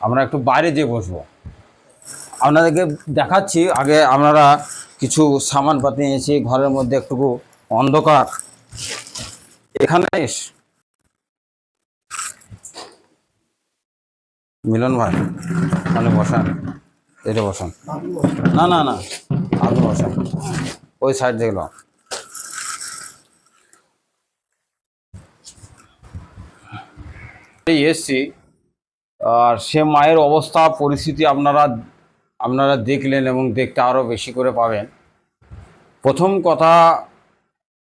আমরা একটু বাইরে যেয়ে বসবো, আপনাদেরকে দেখাচ্ছি। আগে আপনারা কিছু সামানপাতি নিয়েছি, ঘরের মধ্যে একটু অন্ধকার। এখানে মিলন ভাই মানে বসান, এটা বসান। না না না, আপনি বসান ওই সাইড দেখলাম। এসছি, আর সে মায়ের অবস্থা পরিস্থিতি আপনারা আপনারা দেখলেন এবং দেখতে আরও বেশি করে পাবেন। প্রথম কথা,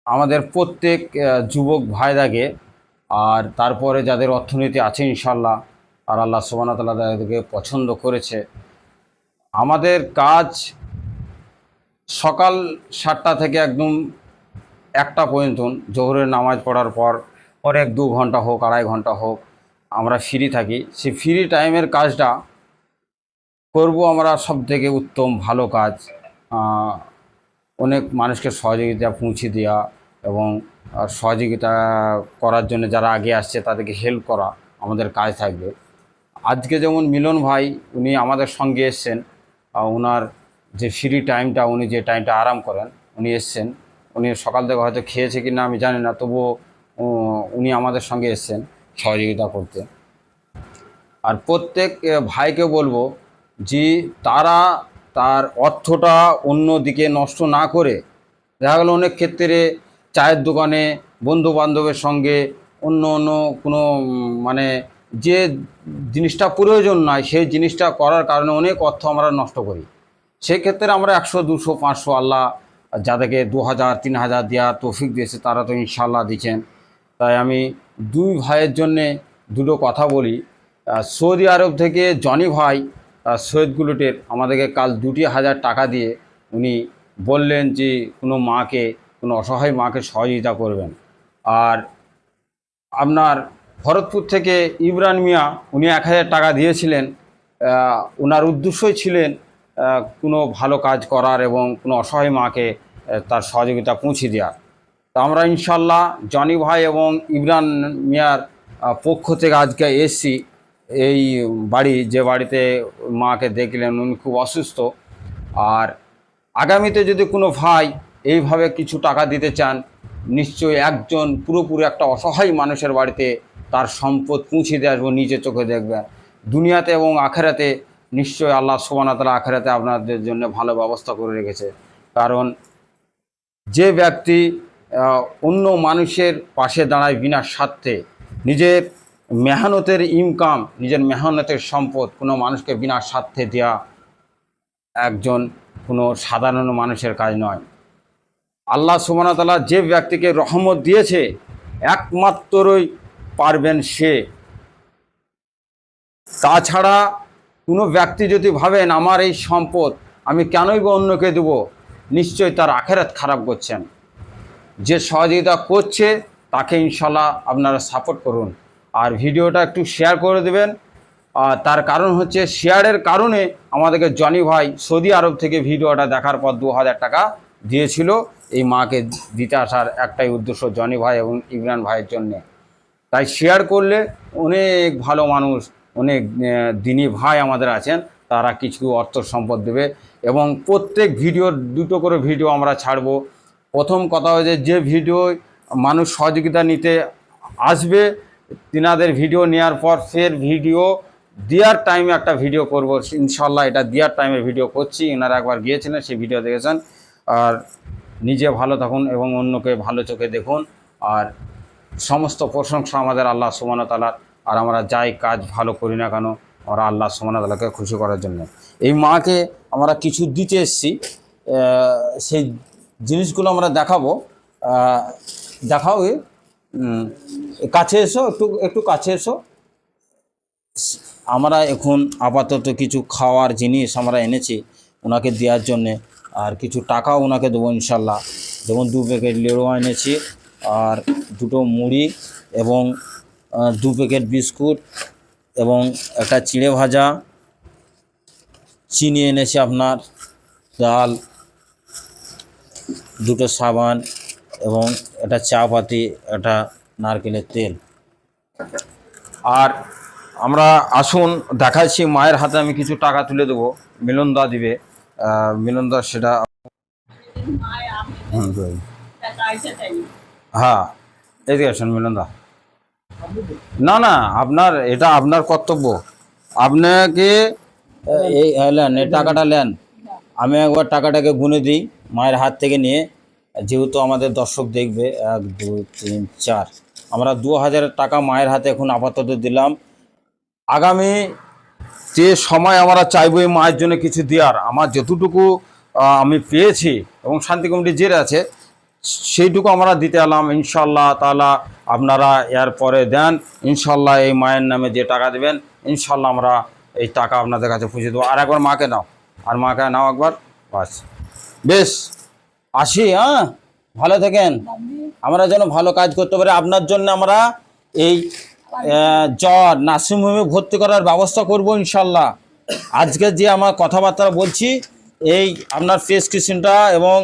আমাদের প্রত্যেক যুবক ভাইদাকে, আর তারপরে যাদের অর্থনীতি আছে ইনশাল্লাহ, আর আল্লাহ সুবহানাহু ওয়া তাআলা তাদেরকে পছন্দ করেছে, আমাদের কাজ সকাল 7টা থেকে একদম 1টা পর্যন্ত, জোহরের নামাজ পড়ার পর পরে 1-2 ঘন্টা হোক, 2.5 ঘন্টা হোক, আমরা ফ্রি থাকি। সেই ফ্রি টাইমের কাজটা করব আমরা সব থেকে উত্তম ভালো কাজ, অনেক মানুষকে সহযোগিতা পৌঁছে দেওয়া এবং সহযোগিতা করার জন্য যারা আগে আসছে তাদেরকে হেল্প করা আমাদের কাজ থাকবে। আজকে যেমন মিলন ভাই উনি আমাদের সঙ্গে এসছেন, ওনার যে ফ্রি টাইমটা, উনি যে টাইমটা আরাম করেন, উনি এসছেন। উনি সকাল থেকে হয়তো খেয়েছে কি না আমি জানি না, তবুও উনি আমাদের সঙ্গে এসছেন সহযোগিতা করতে। আর প্রত্যেক ভাইকে বলবো যে তারা তার অর্থটা অন্য দিকে নষ্ট না করে, দেখা গেলো অনেক ক্ষেত্রে চায়ের দোকানে বন্ধু বান্ধবের সঙ্গে অন্য অন্য কোনো মানে যে জিনিসটা প্রয়োজন নয় সেই জিনিসটা করার কারণে অনেক অর্থ আমরা নষ্ট করি। সেক্ষেত্রে আমরা 100, 200, 500 আল্লাহ যাদেরকে 2000, 3000 দেওয়া তৌফিক দিয়েছে তারা তো ইনশাল্লাহ দিচ্ছেন। তাই আমি দুই ভাইয়ের জন্যে দুটো কথা বলি। সৌদি আরব থেকে জনি ভাই সৈয়দ গুলুটের আমাদেরকে কাল 2,000 টাকা দিয়ে উনি বললেন যে কোনো মাকে, কোনো অসহায় মাকে সহযোগিতা করবেন। আর আপনার ভরতপুর থেকে ইমরান মিয়া উনি 1,000 টাকা দিয়েছিলেন। ওনার উদ্দেশ্যই ছিলেন কোনো ভালো কাজ করার এবং কোনো অসহায় মাকে তার সহযোগিতা পৌঁছে দেওয়ার। তো আমরা ইনশাল্লাহ জনি ভাই এবং ইমরান মিয়ার পক্ষ থেকে আজকে এসছি এই বাড়ি, যে বাড়িতে মাকে দেখলেন উনি খুব অসুস্থ। আর আগামীতে যদি কোনো ভাই এইভাবে কিছু টাকা দিতে চান, নিশ্চয়ই একজন পুরোপুরি একটা অসহায় মানুষের বাড়িতে তার সম্পদ পৌঁছে দিয়ে আসবো, নিজে চোখে দেখবেন। দুনিয়াতে এবং আখেরাতে নিশ্চয়ই আল্লাহ সুবহানাহু ওয়া তাআলা আখেরাতে আপনাদের জন্য ভালো ব্যবস্থা করে রেখেছে। কারণ যে ব্যক্তি অন্য মানুষের পাশে দাঁড়ায় বিনা স্বার্থে, নিজের মেহনতের ইনকাম, নিজের মেহনতের সম্পদ কোনো মানুষকে বিনা স্বার্থে দেওয়া একজন কোনো সাধারণ মানুষের কাজ নয়। আল্লাহ সুবহানাহু ওয়া তাআলা যে ব্যক্তিকে রহমত দিয়েছে একমাত্রই পারবেন সে। তাছাড়া কোনো ব্যক্তি যদি ভাবেন আমার এই সম্পদ আমি কেনই বা অন্যকে দেব, নিশ্চয়ই তার আখেরাত খারাপ করছেন। যে সহযোগিতা করছে তাকে ইনশাল্লাহ আপনারা সাপোর্ট করুন, আর ভিডিওটা একটু শেয়ার করে দেবেন। তার কারণ হচ্ছে শেয়ারের কারণে আমাদেরকে জনি ভাই সৌদি আরব থেকে ভিডিওটা দেখার পর 2,000 টাকা দিয়েছিল এই মাকে দিতে আসার একটাই উদ্দেশ্য, জনি ভাই এবং ইমরান ভাইয়ের জন্যে। তাই শেয়ার করলে অনেক ভালো মানুষ, অনেক দিনী ভাই আমাদের আছেন, তারা কিছু অর্থ সম্পদ দেবে। এবং প্রত্যেক ভিডিও 2টো করে ভিডিও আমরা ছাড়বো। প্রথম কথা হচ্ছে যে ভিডিও মানুষ সহযোগিতা নিতে আসবে, তিনাদের ভিডিও নেওয়ার পর ফের ভিডিও দেওয়ার টাইমে একটা ভিডিও করব ইনশাল্লাহ। এটা দেওয়ার টাইমে ভিডিও করছি, এনারা একবার গিয়েছিলেন সেই ভিডিও দেখেছেন। আর নিজে ভালো থাকুন এবং অন্যকে ভালো চোখে দেখুন। আর সমস্ত প্রশংসা আমাদের আল্লাহ সুবহানাহু ওয়া তাআলার। আর আমরা যাই কাজ ভালো করি না কেন আমরা আল্লাহ সুবহানাহু ওয়া তাআলাকে খুশি করার জন্য। এই মাকে আমরা কিছু দিতে এসেছি, সেই জিনিসগুলো আমরা দেখাবো। দেখাও, কাছে এসো, একটু একটু কাছে এসো। আমরা এখন আপাতত কিছু খাওয়ার জিনিস আমরা এনেছি ওনাকে দেওয়ার জন্যে, আর কিছু টাকাও ওনাকে দেবো ইনশাল্লাহ। যেমন 2 প্যাকেট লেরোয়া এনেছি, আর 2টো মুড়ি এবং 2 প্যাকেট বিস্কুট এবং একটা চিড়ে ভাজা, চিনি এনেছি আপনার, ডাল, 2টো সাবান এবং একটা চা পাতি, একটা নারকেলের তেল। আর আমরা আসুন দেখাচ্ছি, মায়ের হাতে আমি কিছু টাকা তুলে দেবো, মিলনদা দিবে। মিলনদা সেটা রই। হ্যাঁ, এদিকে আসুন মিলনদা। না না, আপনার এটা আপনার কর্তব্য। আপনাকে এই নেন, এই টাকাটা নেন। আমি একবার টাকাটাকে গুনে দিই মায়ের হাত থেকে নিয়ে, যেহেতু আমাদের দর্শক দেখবে। 1 2 3 4, আমরা 2000 টাকা মায়ের হাতে এখন আপাতত দিলাম। আগামী যে সময় আমরা চাইবো এই মায়ের জন্য কিছু দেওয়ার, আমার যতটুকু আমি পেয়েছি এবং শান্তি কমিটি জেরে আছে সেইটুকু আমরা দিতে এলাম। ইনশাল্লাহ তাআলা আপনারা এর পরে দেন, ইনশাল্লাহ এই মায়ের নামে যে টাকা দেবেন ইনশাল্লাহ আমরা এই টাকা আপনাদের কাছে পৌঁছে দেবো। আর একবার মাকে নাও, আর মাকে নাও একবার, বাস। বেশ, আসি। হ্যাঁ, ভালো থাকেন। আমরা যেন ভালো কাজ করতে পারি আপনার জন্য। আমরা এই জ্বর নার্সিংহোমে ভর্তি করার ব্যবস্থা করব ইনশাল্লাহ। আজকে যে আমার কথাবার্তা বলছি, এই আপনার প্রেসক্রিপশনটা এবং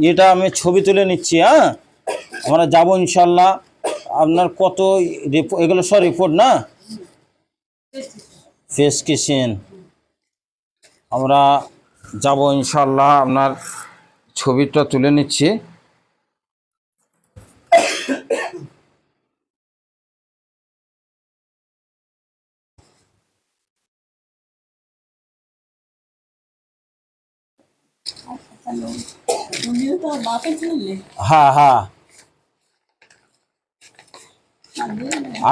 এটা আমি ছবি তুলে নিচ্ছি। হ্যাঁ, আমরা যাব ইনশাল্লাহ। আপনার কত এগুলো সব রিপোর্ট না, প্রেসক্রিপশন, আমরা যাব ইনশাল্লাহ। আপনার ছবিটা তুলে নিচ্ছি। হ্যাঁ হ্যাঁ,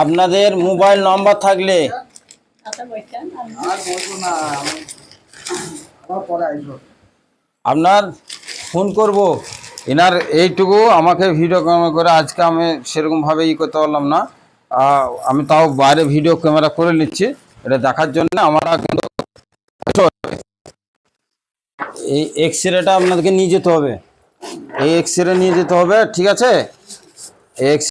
আপনাদের মোবাইল নম্বর থাকলে আপনার ফোন করব। এনার এইটুকু আমাকে ভিডিও ক্যামেরা করে, আজকে আমি সেরকমভাবে করতে পারলাম না। আমি তাও বাইরে ভিডিও ক্যামেরা করে নিচ্ছি এটা দেখার জন্য। আমরা কিন্তু এই এক্স রেটা আপনাদেরকে নিয়ে যেতে হবে, এই এক্স রে নিয়ে যেতে হবে, ঠিক আছে? এক্স